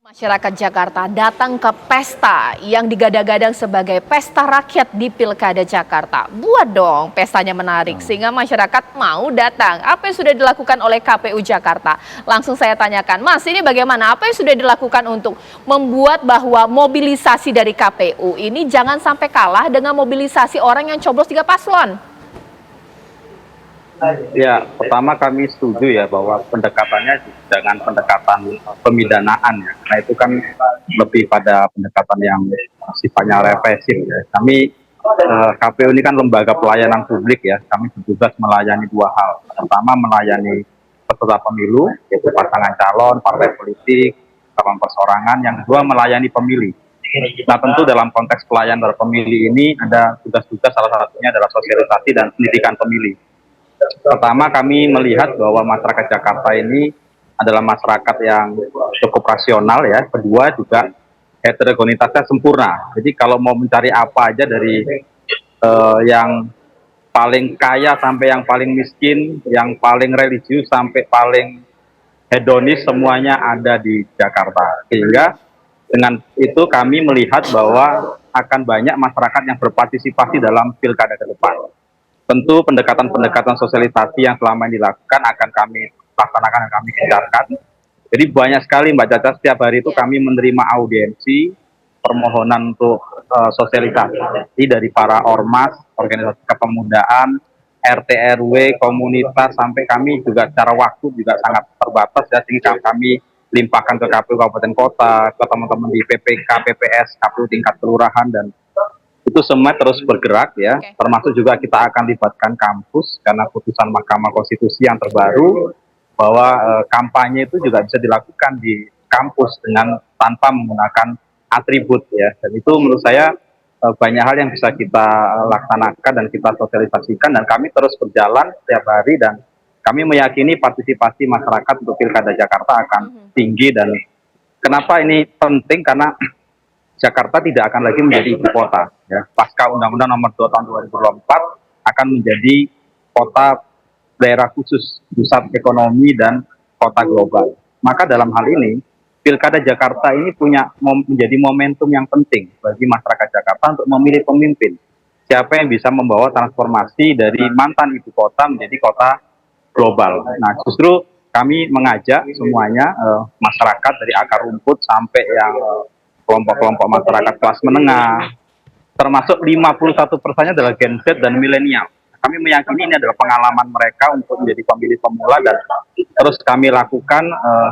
Masyarakat Jakarta datang ke pesta yang digadang-gadang sebagai pesta rakyat di Pilkada Jakarta. Buat dong pestanya menarik sehingga masyarakat mau datang. Apa yang sudah dilakukan oleh KPU Jakarta? Langsung saya tanyakan, Mas, ini bagaimana? Apa yang sudah dilakukan untuk membuat bahwa mobilisasi dari KPU ini jangan sampai kalah dengan mobilisasi orang yang coblos 3 paslon? Ya, pertama kami setuju ya bahwa pendekatannya dengan pendekatan pemidanaan ya, karena itu kan lebih pada pendekatan yang sifatnya represif ya. Kami KPU ini kan lembaga pelayanan publik ya, kami bertugas melayani dua hal. Pertama melayani peserta pemilu, yaitu pasangan calon, partai politik, calon perseorangan. Yang kedua melayani pemilih. Nah tentu dalam konteks pelayanan terhadap pemilih ini ada tugas-tugas, salah satunya adalah sosialisasi dan pendidikan pemilih. Pertama, kami melihat bahwa masyarakat Jakarta ini adalah masyarakat yang cukup rasional ya. Kedua juga heterogenitasnya sempurna. Jadi kalau mau mencari apa aja dari yang paling kaya sampai yang paling miskin, yang paling religius sampai paling hedonis, semuanya ada di Jakarta. Sehingga dengan itu kami melihat bahwa akan banyak masyarakat yang berpartisipasi dalam pilkada ke depan. Tentu pendekatan-pendekatan sosialisasi yang selama ini dilakukan akan kami laksanakan dan kami gencarkan. Jadi banyak sekali Mbak Caca, setiap hari itu kami menerima audiensi, permohonan untuk sosialisasi dari para ormas, organisasi kepemudaan, RT RW, komunitas, sampai kami juga secara waktu juga sangat terbatas ya, sehingga kami limpahkan ke KPU Kabupaten Kota, ke teman-teman di PPK, PPS, KPU tingkat kelurahan, dan itu semua terus bergerak ya, termasuk juga kita akan libatkan kampus karena putusan Mahkamah Konstitusi yang terbaru bahwa kampanye itu juga bisa dilakukan di kampus dengan tanpa menggunakan atribut ya, dan itu menurut saya banyak hal yang bisa kita laksanakan dan kita sosialisasikan, dan kami terus berjalan setiap hari, dan kami meyakini partisipasi masyarakat untuk Pilkada Jakarta akan tinggi. Dan kenapa ini penting? Karena Jakarta tidak akan lagi menjadi ibu kota. Ya. Pasca Undang-Undang Nomor 2 Tahun 2024 akan menjadi kota daerah khusus, pusat ekonomi dan kota global. Maka dalam hal ini, Pilkada Jakarta ini menjadi momentum yang penting bagi masyarakat Jakarta untuk memilih pemimpin. Siapa yang bisa membawa transformasi dari mantan ibu kota menjadi kota global. Nah, justru kami mengajak semuanya, masyarakat dari akar rumput sampai yang kelompok-kelompok masyarakat kelas menengah, termasuk 51%-nya adalah Gen Z dan milenial. Kami meyakini ini adalah pengalaman mereka untuk menjadi pemilih pemula, dan terus kami lakukan,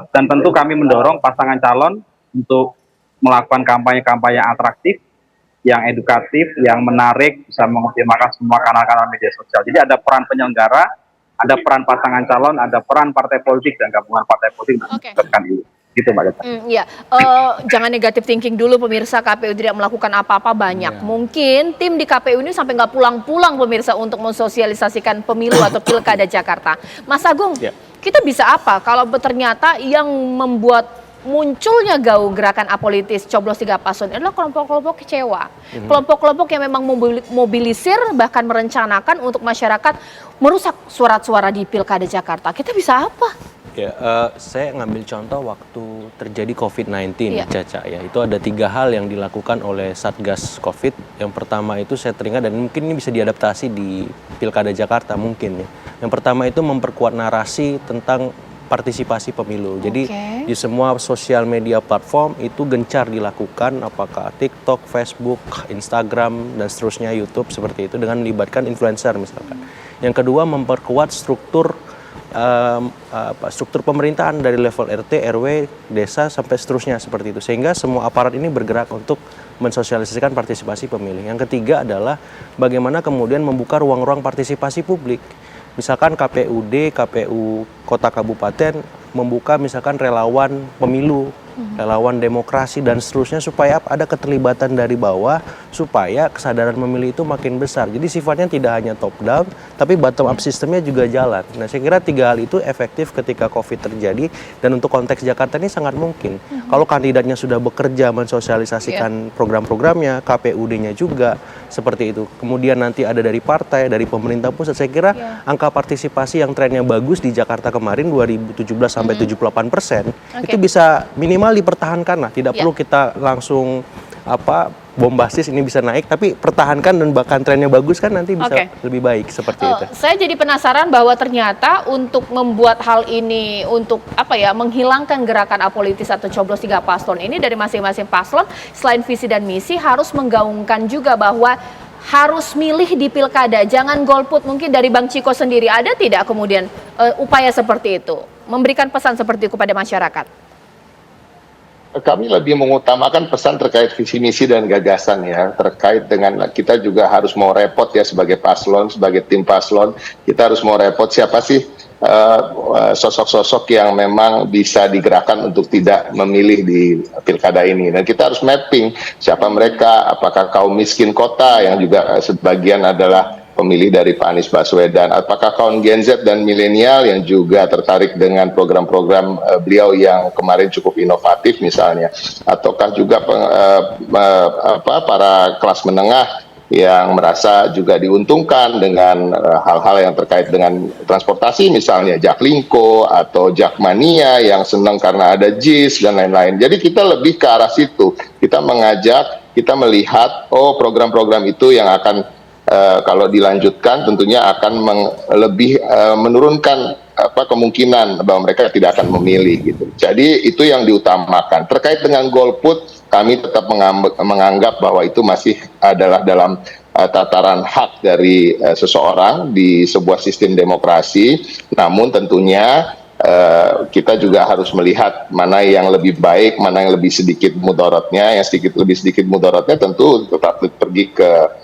dan tentu kami mendorong pasangan calon untuk melakukan kampanye-kampanye atraktif, yang edukatif, yang menarik, bisa mengoptimalkan semua kanal-kanal media sosial. Jadi ada peran penyelenggara, ada peran pasangan calon, ada peran partai politik dan gabungan partai politik untuk mensukseskan ini. Gitu Mbak Gata. Iya, jangan negatif thinking dulu pemirsa, KPU tidak melakukan apa-apa banyak. Mungkin tim di KPU ini sampai nggak pulang-pulang pemirsa untuk mensosialisasikan pemilu atau pilkada Jakarta. Mas Agung, kita bisa apa kalau ternyata yang membuat munculnya gerakan apolitis coblos 3 paslon adalah kelompok-kelompok kecewa. Kelompok-kelompok yang memang mobilisir bahkan merencanakan untuk masyarakat merusak suara-suara di pilkada Jakarta. Kita bisa apa? Ya, saya ngambil contoh waktu terjadi COVID-19, Caca ya. Itu ada 3 hal yang dilakukan oleh Satgas COVID. Yang pertama itu saya teringat, dan mungkin ini bisa diadaptasi di Pilkada Jakarta mungkin ya. Yang pertama itu memperkuat narasi tentang partisipasi pemilu. Jadi di semua sosial media platform itu gencar dilakukan, apakah TikTok, Facebook, Instagram, dan seterusnya, YouTube, seperti itu, dengan melibatkan influencer misalkan. Yang kedua, memperkuat struktur pemerintahan dari level RT, RW, desa, sampai seterusnya seperti itu. Sehingga semua aparat ini bergerak untuk mensosialisasikan partisipasi pemilih. Yang ketiga adalah bagaimana kemudian membuka ruang-ruang partisipasi publik. Misalkan KPUD, KPU Kota Kabupaten membuka misalkan relawan pemilu, relawan demokrasi, dan seterusnya, supaya ada keterlibatan dari bawah, supaya kesadaran memilih itu makin besar. Jadi sifatnya tidak hanya top down, tapi bottom up sistemnya juga jalan. Nah, saya kira 3 hal itu efektif ketika COVID terjadi, dan untuk konteks Jakarta ini sangat mungkin. Kalau kandidatnya sudah bekerja mensosialisasikan program-programnya, KPUD-nya juga seperti itu. Kemudian nanti ada dari partai, dari pemerintah pusat. Saya kira angka partisipasi yang trennya bagus di Jakarta kemarin 2017 sampai 78%, itu bisa minimal minimal dipertahankan lah. Tidak perlu kita langsung bombastis ini bisa naik, tapi pertahankan dan bahkan trennya bagus kan nanti bisa lebih baik seperti itu. Saya jadi penasaran bahwa ternyata untuk membuat hal ini untuk menghilangkan gerakan apolitis atau coblos 3 paslon ini dari masing-masing paslon selain visi dan misi harus menggaungkan juga bahwa harus milih di pilkada, jangan golput. Mungkin dari Bang Ciko sendiri ada tidak kemudian upaya seperti itu, memberikan pesan seperti itu kepada masyarakat? Kami lebih mengutamakan pesan terkait visi misi dan gagasan ya, terkait dengan kita juga harus mau repot ya sebagai paslon, sebagai tim paslon, kita harus mau repot siapa sih sosok-sosok yang memang bisa digerakkan untuk tidak memilih di pilkada ini. Dan kita harus mapping siapa mereka, apakah kaum miskin kota yang juga sebagian adalah pemilih dari Pak Anies Baswedan, apakah kaum Gen Z dan milenial yang juga tertarik dengan program-program beliau yang kemarin cukup inovatif misalnya, ataukah juga para kelas menengah yang merasa juga diuntungkan dengan hal-hal yang terkait dengan transportasi misalnya Jaklingko atau Jakmania yang senang karena ada JIS dan lain-lain. Jadi kita lebih ke arah situ, kita mengajak, kita melihat program-program itu yang akan kalau dilanjutkan tentunya akan lebih menurunkan kemungkinan bahwa mereka tidak akan memilih gitu. Jadi itu yang diutamakan. Terkait dengan golput, kami tetap menganggap bahwa itu masih adalah dalam tataran hak dari seseorang di sebuah sistem demokrasi. Namun tentunya kita juga harus melihat mana yang lebih baik, mana yang lebih sedikit mudaratnya. Yang lebih sedikit mudaratnya tentu tetap pergi ke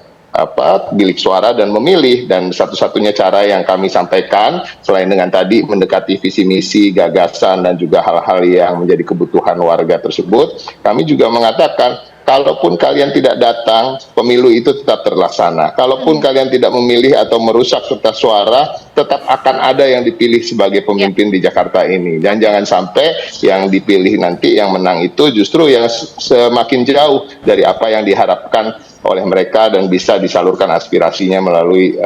bilik suara dan memilih. Dan satu-satunya cara yang kami sampaikan selain dengan tadi mendekati visi misi, gagasan dan juga hal-hal yang menjadi kebutuhan warga tersebut, kami juga mengatakan kalaupun kalian tidak datang, pemilu itu tetap terlaksana. Kalaupun kalian tidak memilih atau merusak kertas suara, tetap akan ada yang dipilih sebagai pemimpin di Jakarta ini. Dan jangan sampai yang dipilih nanti, yang menang itu justru yang semakin jauh dari apa yang diharapkan oleh mereka dan bisa disalurkan aspirasinya melalui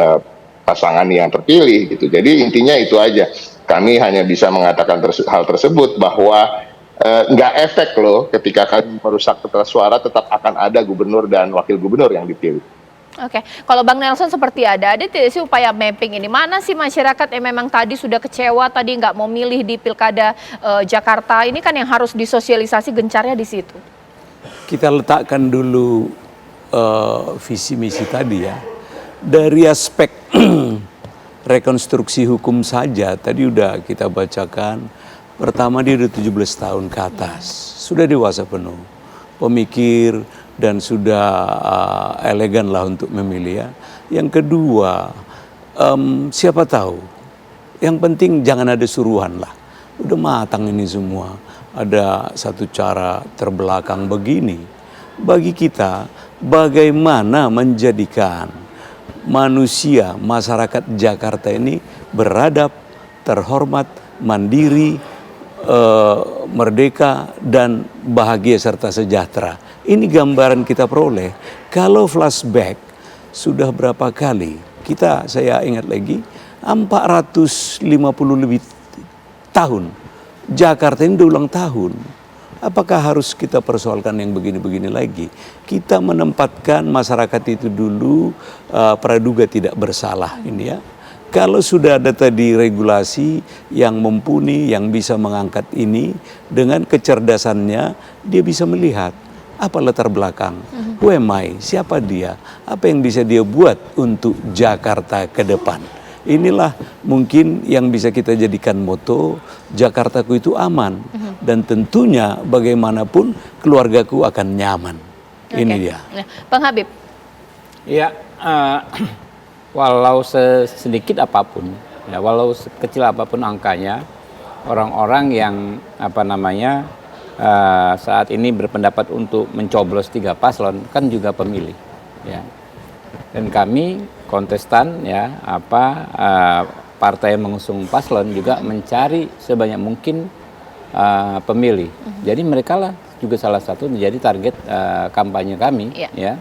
pasangan yang terpilih gitu. Jadi intinya itu aja. Kami hanya bisa mengatakan hal tersebut bahwa nggak efek loh ketika kalian merusak kertas suara, tetap akan ada gubernur dan wakil gubernur yang dipilih. Oke, kalau Bang Nelson seperti ada tidak sih upaya mapping ini? Mana sih masyarakat yang memang tadi sudah kecewa, tadi nggak mau milih di pilkada Jakarta, ini kan yang harus disosialisasi gencarnya di situ. Kita letakkan dulu visi misi tadi ya. Dari aspek rekonstruksi hukum saja tadi udah kita bacakan. Pertama dia udah 17 tahun ke atas, sudah dewasa penuh, pemikir dan sudah elegan lah untuk memilih ya. Yang kedua, siapa tahu, yang penting jangan ada suruhan lah, udah matang ini semua. Ada satu cara terbelakang begini, bagi kita bagaimana menjadikan manusia, masyarakat Jakarta ini beradab, terhormat, mandiri, merdeka dan bahagia serta sejahtera. Ini gambaran kita peroleh. Kalau flashback sudah berapa kali saya ingat lagi 450 lebih tahun Jakarta ini udah ulang tahun. Apakah harus kita persoalkan yang begini-begini lagi? Kita menempatkan masyarakat itu dulu praduga tidak bersalah ini ya. Kalau sudah ada tadi regulasi yang mumpuni, yang bisa mengangkat ini, dengan kecerdasannya dia bisa melihat apa latar belakang, who am I, siapa dia, apa yang bisa dia buat untuk Jakarta ke depan. Inilah mungkin yang bisa kita jadikan moto, Jakartaku itu aman, dan tentunya bagaimanapun keluargaku akan nyaman. Ini dia. Bang Habib. Ya, walau sedikit apapun, ya, walau sekecil apapun angkanya, orang-orang yang saat ini berpendapat untuk mencoblos 3 paslon kan juga pemilih, ya. Dan kami kontestan, ya, partai yang mengusung paslon juga mencari sebanyak mungkin pemilih. Jadi mereka lah juga salah satu menjadi target kampanye kami, ya.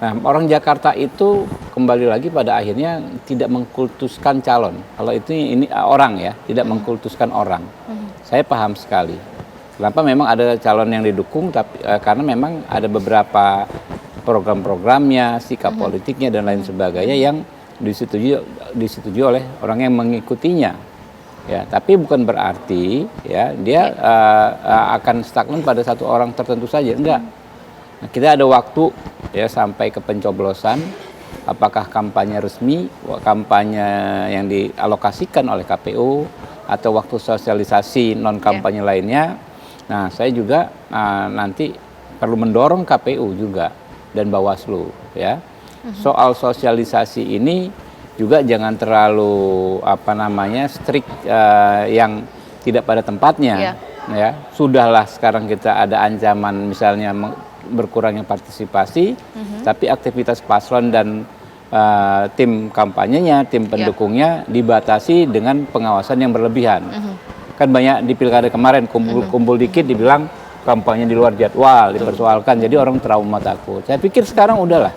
Nah, orang Jakarta itu kembali lagi pada akhirnya tidak mengkultuskan calon. Kalau itu ini orang ya, tidak mengkultuskan orang. Saya paham sekali. Kenapa memang ada calon yang didukung, tapi karena memang ada beberapa program-programnya, sikap politiknya dan lain sebagainya yang disetujui oleh orang yang mengikutinya. Ya, tapi bukan berarti ya dia akan stagnan pada satu orang tertentu saja, enggak. Nah, kita ada waktu ya sampai ke pencoblosan, apakah kampanye resmi, kampanye yang dialokasikan oleh KPU atau waktu sosialisasi non kampanye lainnya. Nah, saya juga nanti perlu mendorong KPU juga dan Bawaslu ya. Soal sosialisasi ini juga jangan terlalu strict yang tidak pada tempatnya. Ya, sudahlah sekarang kita ada ancaman misalnya berkurangnya partisipasi, tapi aktivitas paslon dan tim kampanyenya, tim pendukungnya dibatasi dengan pengawasan yang berlebihan. Kan banyak di pilkada kemarin kumpul-kumpul dikit dibilang kampanye di luar jadwal, dipersoalkan, jadi orang trauma takut. Saya pikir sekarang udahlah,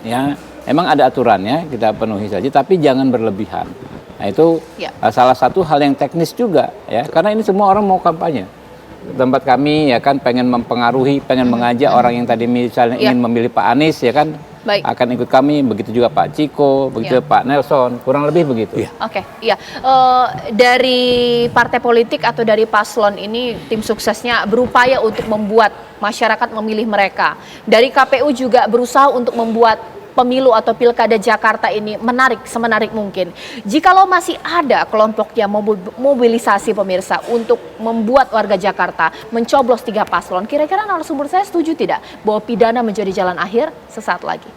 ya emang ada aturannya, kita penuhi saja, tapi jangan berlebihan. Nah itu salah satu hal yang teknis juga, ya, karena ini semua orang mau kampanye. Tempat kami ya kan pengen mempengaruhi, pengen mengajak orang yang tadi misalnya ingin memilih Pak Anies ya kan. Baik. Akan ikut kami, begitu juga Pak Ciko, begitu Pak Nelson, kurang lebih begitu. Oke, iya. Dari partai politik atau dari paslon ini, tim suksesnya berupaya untuk membuat masyarakat memilih mereka. Dari KPU juga berusaha untuk membuat pemilu atau pilkada Jakarta ini menarik, semenarik mungkin. Jikalau masih ada kelompok yang mobilisasi pemirsa untuk membuat warga Jakarta mencoblos 3 paslon, kira-kira narasumber saya setuju tidak bahwa pidana menjadi jalan akhir? Sesaat lagi.